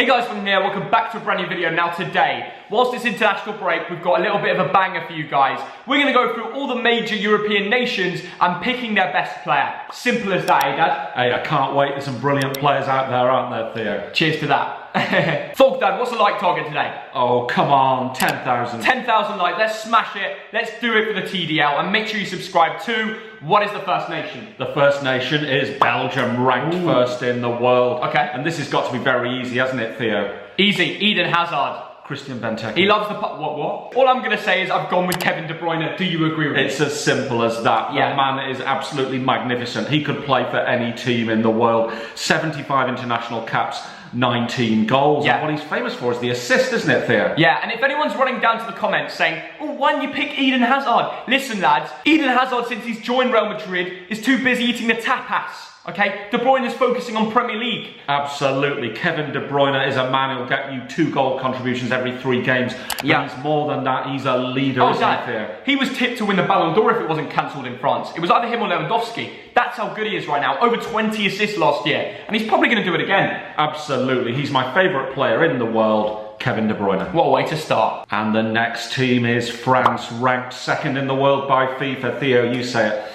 Hey guys, from here, welcome back to a brand new video. Now today, whilst this international break, we've got a little bit of a banger for you guys. We're going to go through all the major European nations and picking their best player. Simple as that, eh Dad? Hey, I can't wait. There's some brilliant players out there, aren't there, Theo? Cheers to that. Thog Dad, what's the like target today? Oh, come on, 10,000. 10,000 likes, let's smash it. Let's do it for the TDL and make sure you subscribe too. What is the first nation? The first nation is Belgium, ranked first in the world. Okay. And this has got to be very easy, hasn't it, Theo? Easy, Eden Hazard. Christian Benteke. He loves the what? All I'm going to say is I've gone with Kevin De Bruyne. Do you agree with me? It's as simple as that. Yeah. The man is absolutely magnificent. He could play for any team in the world. 75 international caps, 19 goals. Yeah. And what he's famous for is the assist, isn't it, Theo? Yeah, and if anyone's running down to the comments saying, oh, why didn't you pick Eden Hazard? Listen, lads, Eden Hazard, since he's joined Real Madrid, is too busy eating the tapas. Okay, De Bruyne is focusing on Premier League. Absolutely. Kevin De Bruyne is a man who'll get you 2 goal contributions every 3 games. Yeah. And he's more than that. He's a leader, isn't he? He was tipped to win the Ballon d'Or if it wasn't cancelled in France. It was either him or Lewandowski. That's how good he is right now. Over 20 assists last year. And he's probably going to do it again. Absolutely. He's my favourite player in the world, Kevin De Bruyne. What a way to start. And the next team is France, ranked 2nd in the world by FIFA. Theo, you say it.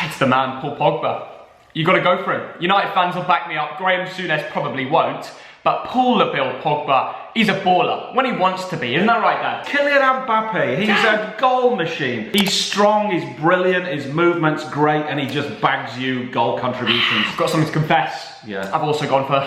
It's the man, Paul Pogba. You got to go for him. United fans will back me up. Graham Souness probably won't. But Paul the Bill Pogba, he's a baller when he wants to be. Isn't that right, Dad? Kylian Mbappe, he's a goal machine. He's strong, he's brilliant, his movement's great, and he just bags you goal contributions. I've got something to confess. Yeah. I've also gone for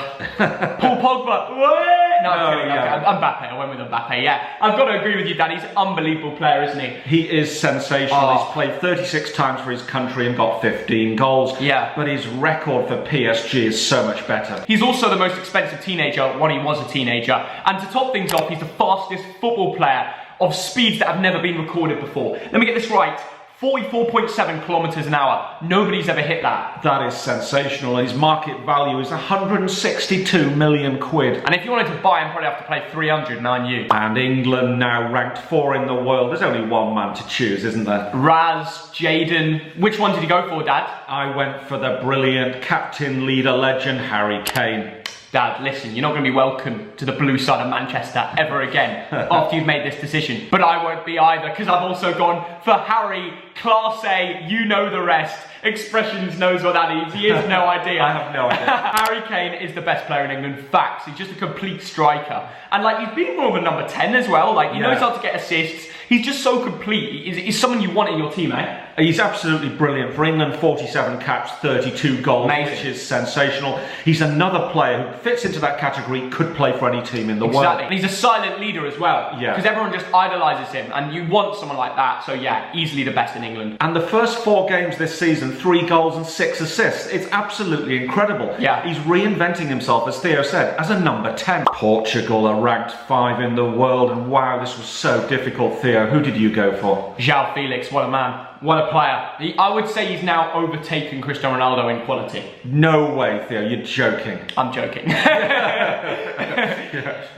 Paul Pogba. No, I'm kidding. Yeah. Mbappe. I went with Mbappe, yeah. I've got to agree with you, Dad. He's an unbelievable player, isn't he? He is sensational. Oh. He's played 36 times for his country and got 15 goals. Yeah. But his record for PSG is so much better. He's also the most expensive teenager when he was a teenager. And to top things off, he's the fastest football player of speeds that have never been recorded before. Let me get this right. 44.7 kilometers an hour. Nobody's ever hit that. That is sensational. His market value is 162 million quid. And if you wanted to buy him, probably have to pay 300, knowing you. And England now ranked 4 in the world. There's only one man to choose, isn't there? Raz, Jaden. Which one did you go for, Dad? I went for the brilliant captain, leader, legend, Harry Kane. Dad, listen, you're not going to be welcome to the blue side of Manchester ever again after you've made this decision. But I won't be either, because I've also gone for Harry, Class A, you know the rest. Expressions knows what that means. He has no idea. I have no idea. Harry Kane is the best player in England. Facts. He's just a complete striker. And like, he's been more of a number 10 as well. Like, he knows how to get assists. He's just so complete. He's someone you want in your team, eh? He's absolutely brilliant. For England, 47 caps, 32 goals, Amazing. Which is sensational. He's another player who fits into that category, could play for any team in the Exactly. world. And he's a silent leader as well. Yeah. Because everyone just idolises him, and you want someone like that. So yeah, easily the best in England. And the first 4 games this season, 3 goals and 6 assists. It's absolutely incredible. Yeah. He's reinventing himself, as Theo said, as a number 10. Portugal are ranked 5 in the world, and wow, this was so difficult, Theo. Who did you go for? João Felix, what a man. What a player. I would say he's now overtaken Cristiano Ronaldo in quality. No way, Theo, you're joking. I'm joking.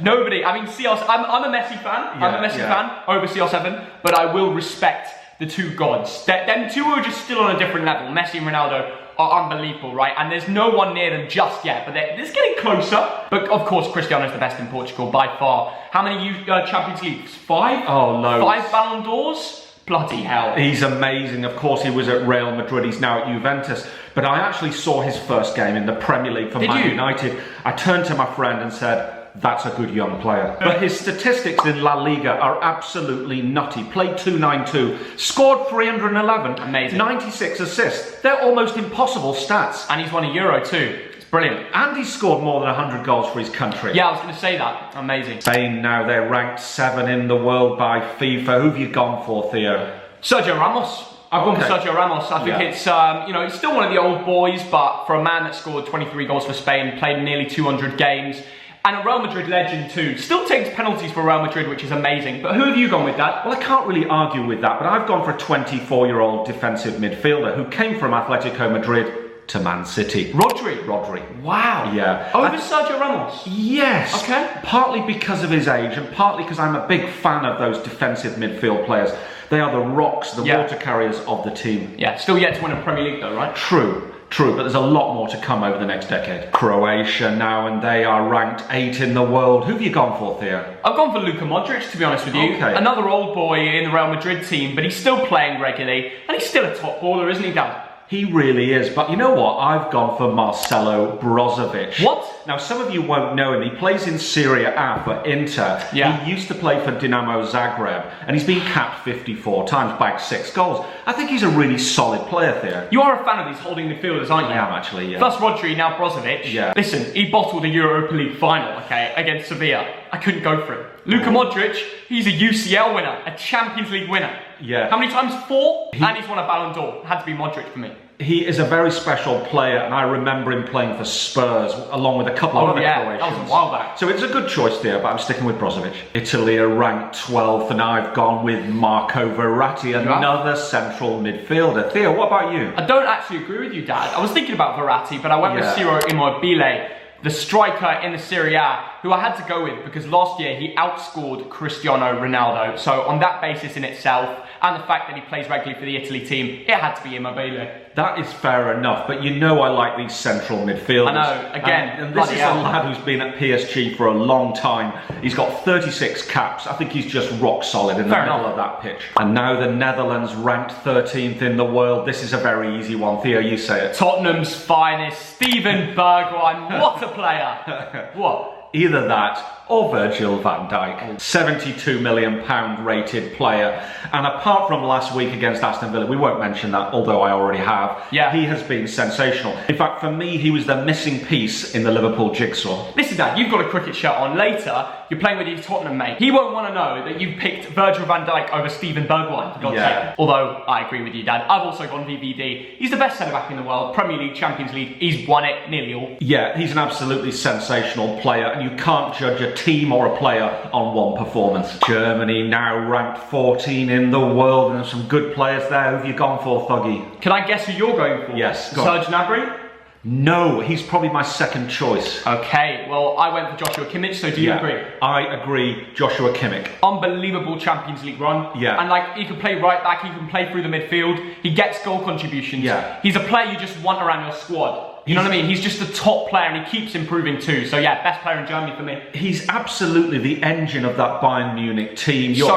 Nobody, I mean, I'm a Messi fan. I'm a Messi fan over CR7, but I will respect the 2 gods. Them 2 are just still on a different level. Messi and Ronaldo are unbelievable, right? And there's no one near them just yet, but they're getting closer. But of course, Cristiano's the best in Portugal by far. How many Champions Leagues? 5? Oh, loads. 5 Ballon d'Ors? Bloody hell. He's amazing. Of course, he was at Real Madrid. He's now at Juventus. But I actually saw his first game in the Premier League for Man United. I turned to my friend and said, that's a good young player. But his statistics in La Liga are absolutely nutty. Played 292, scored 311, amazing, 96 assists. They're almost impossible stats. And he's won a Euro too. It's brilliant. And he's scored more than 100 goals for his country. Yeah, I was going to say that. Amazing. Spain now, they're ranked 7 in the world by FIFA. Who've you gone for, Theo? Sergio Ramos. I've gone for Sergio Ramos. I think it's, you know, he's still one of the old boys, but for a man that scored 23 goals for Spain, played nearly 200 games, and a Real Madrid legend too. Still takes penalties for Real Madrid, which is amazing. But who have you gone with, Dad? Well, I can't really argue with that, but I've gone for a 24-year-old defensive midfielder who came from Atletico Madrid to Man City. Rodri? Rodri. Wow. Yeah. Over Sergio Ramos? Yes. Okay. Partly because of his age and partly because I'm a big fan of those defensive midfield players. They are the rocks, the water carriers of the team. Yeah, still yet to win a Premier League though, right? True. True, but there's a lot more to come over the next decade. Croatia now, and they are ranked 8 in the world. Who have you gone for, Theo? I've gone for Luka Modric, to be honest with you. Okay. Another old boy in the Real Madrid team, but he's still playing regularly, and he's still a top baller, isn't he, Dad? He really is, but you know what? I've gone for Marcelo Brozovic. What? Now, some of you won't know him. He plays in Serie A for Inter. Yeah. He used to play for Dinamo Zagreb, and he's been capped 54 times, bagged 6 goals. I think he's a really solid player, Theo. You are a fan of these holding midfielders, aren't you? I am, actually, yeah. First Rodri, now Brozovic. Yeah. Listen, he bottled a Europa League final, okay, against Sevilla. I couldn't go for it. Luka Modric, he's a UCL winner, a Champions League winner. Yeah. How many times? 4? And he's won a Ballon d'Or. Had to be Modric for me. He is a very special player, and I remember him playing for Spurs, along with a couple of other Croatians. That was a while back. So it's a good choice there, but I'm sticking with Brozovic. Italy are ranked 12th, and I've gone with Marco Verratti, another central midfielder. Theo, what about you? I don't actually agree with you, Dad. I was thinking about Verratti, but I went with Ciro Immobile, the striker in the Serie A, who I had to go with because last year he outscored Cristiano Ronaldo. So on that basis in itself, and the fact that he plays regularly for the Italy team, it had to be Immobile. That is fair enough, but you know I like these central midfielders. I know, again, and this is a lad who's been at PSG for a long time. He's got 36 caps. I think he's just rock solid in the middle of that pitch. And now the Netherlands ranked 13th in the world. This is a very easy one. Theo, you say it. Tottenham's finest, Steven Bergwijn. What a player. What? Either that or Virgil van Dijk. £72 million rated player. And apart from last week against Aston Villa, we won't mention that, although I already have. Yeah. He has been sensational. In fact, for me, he was the missing piece in the Liverpool jigsaw. Listen, Dad, you've got a cricket shirt on. Later, you're playing with your Tottenham mate. He won't want to know that you've picked Virgil van Dijk over Steven Bergwijn, for God's sake. Although, I agree with you, Dad. I've also gone VVD. He's the best centre-back in the world. Premier League, Champions League. He's won it nearly all. Yeah, he's an absolutely sensational player, and you can't judge a team or a player on one performance. Germany now ranked 14 in the world, and there's some good players there. Who have you gone for, Thuggy? Can I guess who you're going for? Yes, go Serge Gnabry? No, he's probably my second choice. Okay, well, I went for Joshua Kimmich, so do you agree? I agree, Joshua Kimmich. Unbelievable Champions League run. Yeah. And like, he can play right back, he can play through the midfield, he gets goal contributions. Yeah. He's a player you just want around your squad. You know what I mean? He's just a top player and he keeps improving too. So yeah, best player in Germany for me. He's absolutely the engine of that Bayern Munich team. Your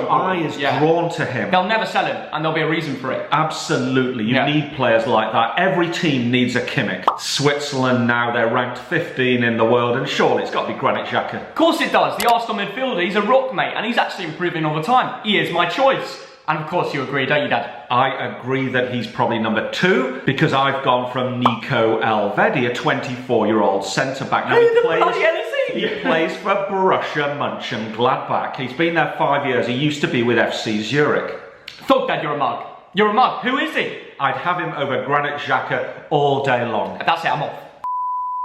eye is drawn to him. They'll never sell him and there'll be a reason for it. Absolutely. You need players like that. Every team needs a Kimmich. Switzerland now, they're ranked 15 in the world, and surely it's got to be Granit Xhaka. Of course it does. The Arsenal midfielder, he's a rock, mate, and he's actually improving all the time. He is my choice. And of course you agree, don't you, Dad? I agree that he's probably number 2 because I've gone from Nico Elvedi, a 24-year-old centre-back. Now, he plays for Borussia Mönchengladbach. He's been there 5 years. He used to be with FC Zurich. Thought, Dad, you're a mug. You're a mug. Who is he? I'd have him over Granit Xhaka all day long. That's it, I'm off.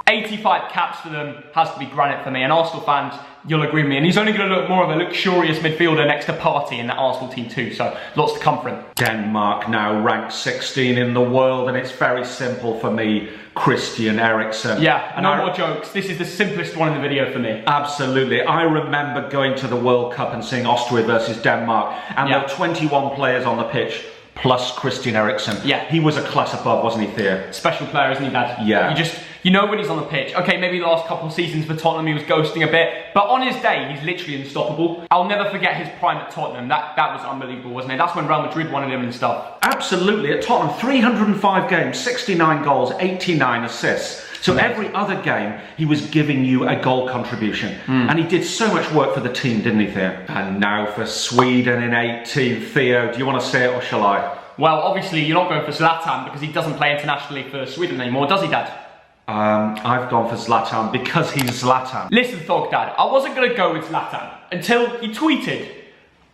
85 caps for them has to be Granit for me, and Arsenal fans, you'll agree with me, and he's only going to look more of a luxurious midfielder next to Partey in that Arsenal team too, so lots to come for him. Denmark now ranked 16 in the world, and it's very simple for me, Christian Eriksen. Yeah, no more jokes, this is the simplest one in the video for me. Absolutely, I remember going to the World Cup and seeing Austria versus Denmark, and there were 21 players on the pitch, plus Christian Eriksen. Yeah. He was a class above, wasn't he, Theo? Special player, isn't he, Dad? Yeah. You know when he's on the pitch. Okay, maybe the last couple of seasons for Tottenham he was ghosting a bit, but on his day, he's literally unstoppable. I'll never forget his prime at Tottenham. That was unbelievable, wasn't it? That's when Real Madrid wanted him and stuff. Absolutely, at Tottenham, 305 games, 69 goals, 89 assists. So every other game, he was giving you a goal contribution. And he did so much work for the team, didn't he, Theo? And now for Sweden in 18. Theo, do you want to say it or shall I? Well, obviously you're not going for Zlatan because he doesn't play internationally for Sweden anymore, does he, Dad? I've gone for Zlatan because he's Zlatan. Listen, Thog Dad, I wasn't going to go with Zlatan until he tweeted,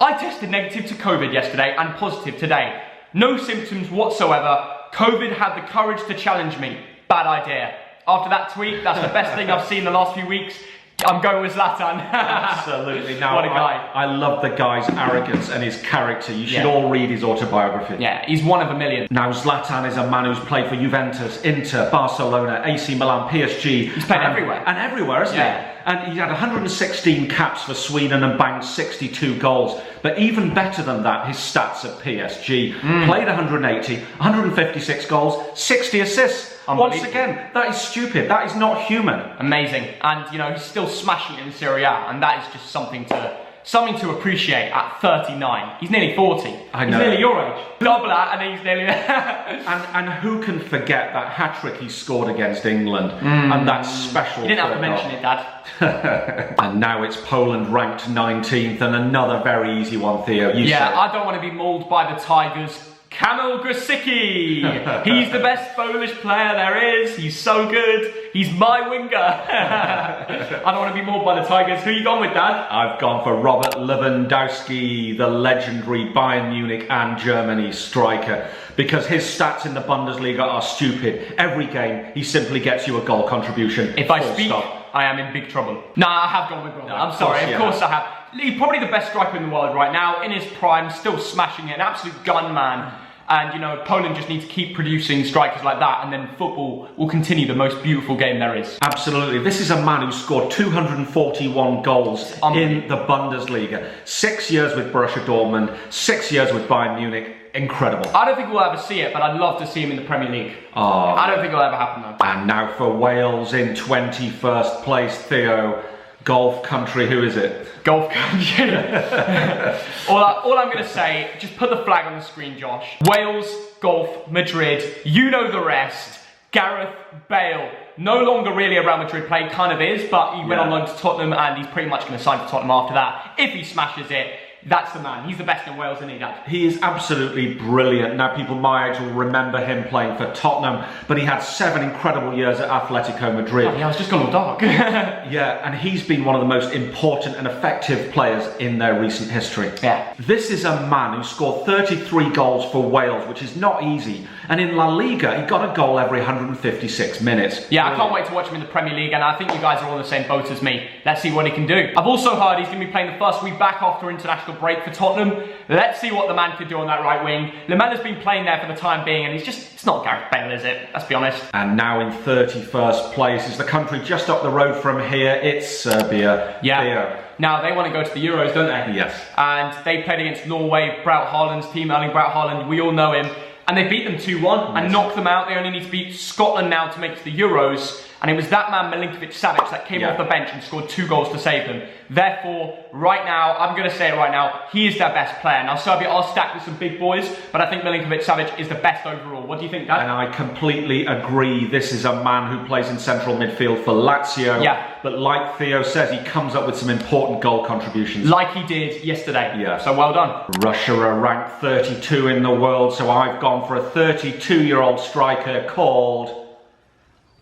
I tested negative to COVID yesterday and positive today. No symptoms whatsoever. COVID had the courage to challenge me. Bad idea. After that tweet, that's the best thing I've seen the last few weeks. I'm going with Zlatan. Absolutely. Now, what a guy. I love the guy's arrogance and his character. You should all read his autobiography. Yeah, he's one of a million. Now, Zlatan is a man who's played for Juventus, Inter, Barcelona, AC Milan, PSG. He's played everywhere. And everywhere, hasn't he? And he had 116 caps for Sweden and banged 62 goals. But even better than that, his stats at PSG. Played 180, 156 goals, 60 assists. Once again, that is stupid. That is not human. Amazing. And, you know, he's still smashing it in Serie A, and that is just something to appreciate at 39. He's nearly 40. I know. He's nearly your age. Double that, and he's nearly and who can forget that hat-trick he scored against England and that special You didn't have to mention it, Dad. And now it's Poland ranked 19th, and another very easy one, Theo. I don't want to be mauled by the Tigers. Kamil Grosicki! He's the best Polish player there is. He's so good. He's my winger. I don't want to be mauled by the Tigers. Who you gone with, Dad? I've gone for Robert Lewandowski, the legendary Bayern Munich and Germany striker, because his stats in the Bundesliga are stupid. Every game, he simply gets you a goal contribution. If I speak, I am in big trouble. Nah, I have gone with Robert. I'm sorry, of course I have. He's probably the best striker in the world right now, in his prime, still smashing it, an absolute gunman. And, you know, Poland just need to keep producing strikers like that, and then football will continue the most beautiful game there is. Absolutely. This is a man who scored 241 goals in the Bundesliga. 6 years with Borussia Dortmund, 6 years with Bayern Munich. Incredible. I don't think we'll ever see it, but I'd love to see him in the Premier League. I don't think it'll ever happen, though. And now for Wales in 21st place, Theo. Golf country, who is it? Golf country. all I'm going to say, just put the flag on the screen, Josh. Wales, golf, Madrid, you know the rest. Gareth Bale, no longer really a Real Madrid player, kind of is, but he went on loan to Tottenham, and he's pretty much going to sign for Tottenham after that. If he smashes it, that's the man. He's the best in Wales, isn't he, Dad? He is absolutely brilliant. Now, people my age will remember him playing for Tottenham, but he had 7 incredible years at Atletico Madrid. Oh, yeah, I was just gone all dark. Yeah, and he's been one of the most important and effective players in their recent history. Yeah. This is a man who scored 33 goals for Wales, which is not easy. And in La Liga, he got a goal every 156 minutes. Yeah, I can't wait to watch him in the Premier League, and I think you guys are all in the same boat as me. Let's see what he can do. I've also heard he's going to be playing the first week back after international break for Tottenham. Let's see what the man could do on that right wing. Lamela's been playing there for the time being, and it's not Gareth Bale, is it? Let's be honest. And now in 31st place is the country just up the road from here. It's Serbia. Yeah. Theo. Now, they want to go to the Euros, don't they? Yes. And they played against Norway, Braut Haaland's team, Erling Braut Haaland, we all know him. And they beat them 2-1 and knocked them out. They only need to beat Scotland now to make it to the Euros. And it was that man, Milinkovic-Savic, that came off the bench and scored 2 goals to save them. Therefore, right now, I'm going to say it right now, he is their best player. Now, Serbia are stacked with some big boys, but I think Milinkovic-Savic is the best overall. What do you think, Dad? And I completely agree. This is a man who plays in central midfield for Lazio. Yeah. But like Theo says, he comes up with some important goal contributions. Like he did yesterday. Yeah. So well done. Russia are ranked 32 in the world, so I've gone for a 32-year-old striker called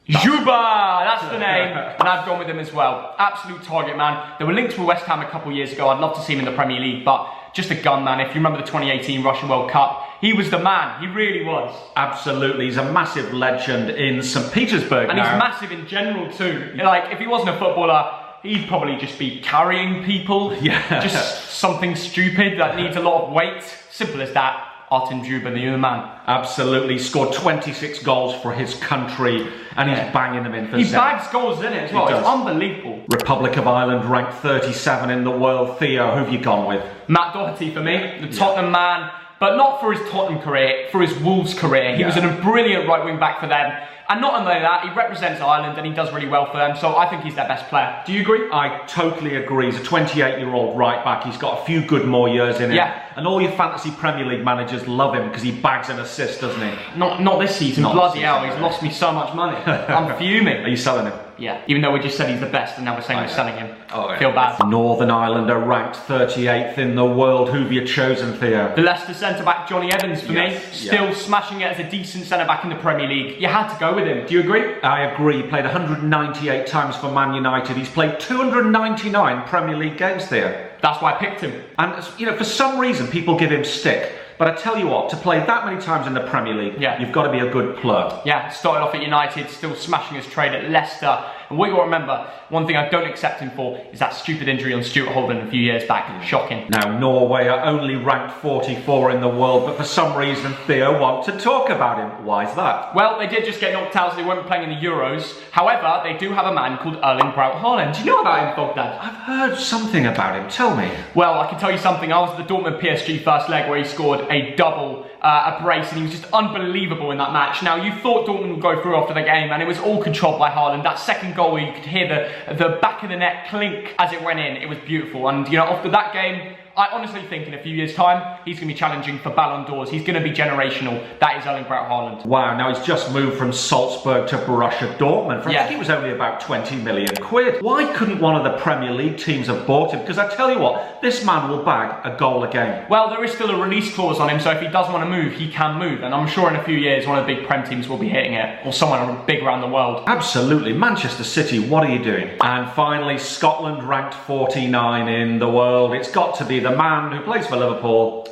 Juba, that's the name, and I've gone with him as well. Absolute target man. They were linked to West Ham a couple of years ago. I'd love to see him in the Premier League, but just a gun man. If you remember the 2018 Russian World Cup, he was the man. He really was. Absolutely. He's a massive legend in St. Petersburg and now. He's massive in general too. Like, if he wasn't a footballer, he'd probably just be carrying people. Yeah. Just something stupid that needs a lot of weight. Simple as that. Artem Juba, the new man. Absolutely. Scored 26 goals for his country, and he's banging them in for 7. He bags goals in it as well. It's unbelievable. Republic of Ireland ranked 37 in the world. Theo, who have you gone with? Matt Doherty for me, the Tottenham man, but not for his Tottenham career, for his Wolves career. He was a brilliant right wing back for them. And not only that, he represents Ireland and he does really well for them, so I think he's their best player. Do you agree? I totally agree. He's a 28-year-old right back. He's got a few good more years in him. Yeah. And all your fantasy Premier League managers love him because he bags an assist, doesn't he? Not this season. Bloody hell, he's lost me so much money. I'm fuming. Are you selling him? Yeah. Even though we just said he's the best and now we're saying we're selling him. Oh, yeah. Feel bad. Northern Ireland are ranked 38th in the world. Who have you chosen, Theo? The Leicester centre-back Johnny Evans for me. Still smashing it as a decent centre-back in the Premier League. You had to go with him. Do you agree? I agree. He played 198 times for Man United. He's played 299 Premier League games, Theo. That's why I picked him. And, you know, for some reason, people give him stick. But I tell you what, to play that many times in the Premier League, you've got to be a good player. Yeah, started off at United, still smashing his trade at Leicester. And what you got to remember, one thing I don't accept him for is that stupid injury on Stuart Holden a few years back. Shocking. Now, Norway are only ranked 44 in the world, but for some reason, Theo wants to talk about him. Why is that? Well, they did just get knocked out, so they won't be playing in the Euros. However, they do have a man called Erling Braut Haaland. Do you know about him, Thogden? I've heard something about him. Tell me. Well, I can tell you something. I was at the Dortmund PSG first leg where he scored a double a brace, and he was just unbelievable in that match. Now, you thought Dortmund would go through after the game, and it was all controlled by Haaland. That second goal where you could hear the back of the net clink as it went in, it was beautiful. And, you know, after that game, I honestly think in a few years' time, he's going to be challenging for Ballon d'Ors. He's going to be generational. That is Erling Braut Haaland. Wow, now he's just moved from Salzburg to Borussia Dortmund for I think it was only about 20 million quid. Why couldn't one of the Premier League teams have bought him? Because I tell you what, this man will bag a goal a game. Well, there is still a release clause on him, so if he does want to move, he can move. And I'm sure in a few years, one of the big Prem teams will be hitting it, or someone big around the world. Absolutely. Manchester City, what are you doing? And finally, Scotland ranked 49 in the world. It's got to be the man who plays for Liverpool.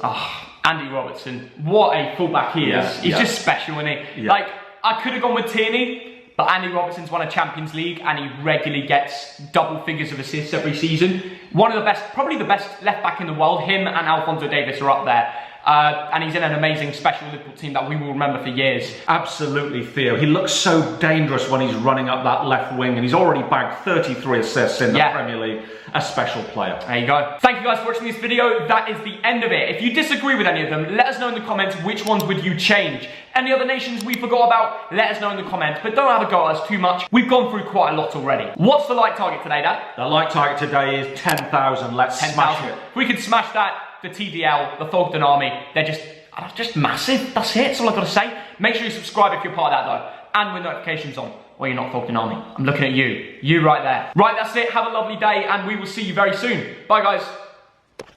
Andy Robertson, what a fullback he is. He's just special, isn't he? Like, I could have gone with Tierney, but Andy Robertson's won a Champions League and he regularly gets double figures of assists every season. One of the best, probably the best left back in the world. Him and Alphonso Davies are up there. And he's in an amazing special Liverpool team that we will remember for years. Absolutely, Theo. He looks so dangerous when he's running up that left wing, and he's already bagged 33 assists in the Premier League. A special player. There you go. Thank you guys for watching this video. That is the end of it. If you disagree with any of them, let us know in the comments which ones would you change. Any other nations we forgot about, let us know in the comments. But don't have a go at us too much. We've gone through quite a lot already. What's the like target today, Dad? The like target today is 10,000. Let's smash it. If we could smash that, the TDL, the Thogden Army, they're just massive. That's it. That's all I've got to say. Make sure you subscribe if you're part of that, though. And with notifications on. Or you're not Thogden Army. I'm looking at you. You right there. Right, that's it. Have a lovely day, and we will see you very soon. Bye, guys.